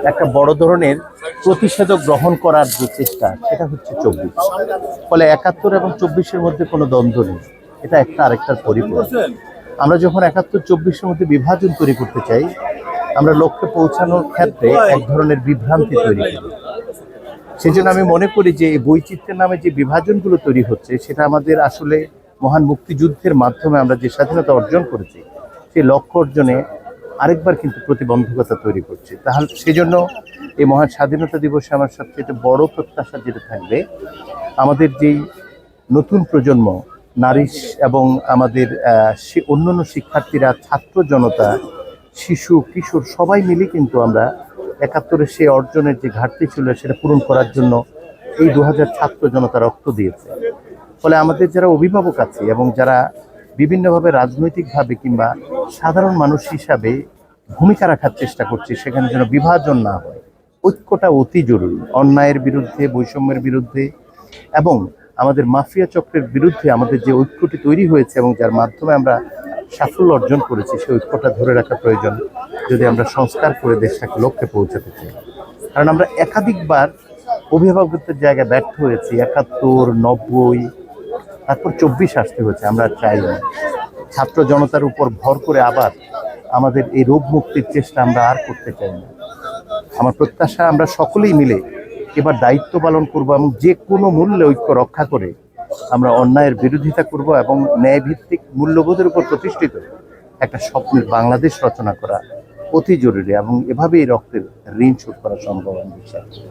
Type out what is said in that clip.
একটা বড় ধরনের প্রতিষেধক গ্রহণ করার যে চেষ্টা, সেটা হচ্ছে 24। ফলে 71 এবং 24-এর মধ্যে কোনো দ্বন্দ্ব নেই, এটা একটা আরেকটার পরিপূরক। আমরা যখন 71-24-এর মধ্যে বিভাজন তৈরি করতে চাই, আমরা লক্ষ্যে পৌঁছানোর ক্ষেত্রে এক ধরনের বিভ্রান্তি তৈরি করি। সেই জন্য আমি মনে করি যে এই বৈচিত্র্যের নামে যে বিভাজনগুলো তৈরি হচ্ছে, সেটা আমাদের আসলে মহান মুক্তিযুদ্ধের মাধ্যমে আমরা যে স্বাধীনতা অর্জন করেছি, সেই লক্ষ্য অর্জনে আরেকবার কিন্তু প্রতিবন্ধকতা তৈরি করছে। তাহলে সেজন্য এই মহান স্বাধীনতা দিবসে আমার সবচেয়ে বড় প্রত্যাশা যেটা থাকবে, আমাদের যেই নতুন প্রজন্ম নারী এবং আমাদের অন্যান্য শিক্ষার্থীরা, ছাত্র জনতা, শিশু কিশোর সবাই মিলে কিন্তু আমরা 71-এর সেই অর্জনের যে ঘাটতি ছিল সেটা পূরণ করার জন্য এই 2000 ছাত্র জনতা রক্ত দিয়েছে। ফলে আমাদের যারা অভিভাবক আছে এবং যারা বিভিন্নভাবে রাজনৈতিকভাবে কিংবা সাধারণ মানুষ হিসাবে ভূমিকা রাখার চেষ্টা করছে, সেখানে যেন বিভাজন না হয়। ঐক্যটা অতি জরুরি। অন্যায়ের বিরুদ্ধে, বৈষম্যের বিরুদ্ধে এবং আমাদের মাফিয়া চক্রের বিরুদ্ধে আমাদের যে ঐক্যটি তৈরি হয়েছে এবং যার মাধ্যমে আমরা সাফল্য অর্জন করেছি, সেই ঐক্যটা ধরে রাখা প্রয়োজন যদি আমরা সংস্কার করে দেশটাকে লক্ষ্যে পৌঁছাতে চাই। কারণ আমরা একাধিকবার অভিভাবকত্বের জায়গায় ব্যর্থ হয়েছি। 71, 90, তারপর 24 আসতে হয়েছে। আমরা চাই না ছাত্র জনতার উপর ভর করে আবার আমাদের এই রোগ মুক্তির চেষ্টা আমরা আর করতে চাই না। আমার প্রত্যাশা আমরা সকলেই মিলে এবার দায়িত্ব পালন করব এবং যে কোনো মূল্যে ঐক্য রক্ষা করে আমরা অন্যায়ের বিরোধিতা করব এবং ন্যায়ভিত্তিক মূল্যবোধের উপর প্রতিষ্ঠিত একটা স্বপ্নের বাংলাদেশ রচনা করা অতি জরুরি এবং এভাবেই রক্তের ঋণ শোধ করা সম্ভব। আমি বিশ্বাস করি।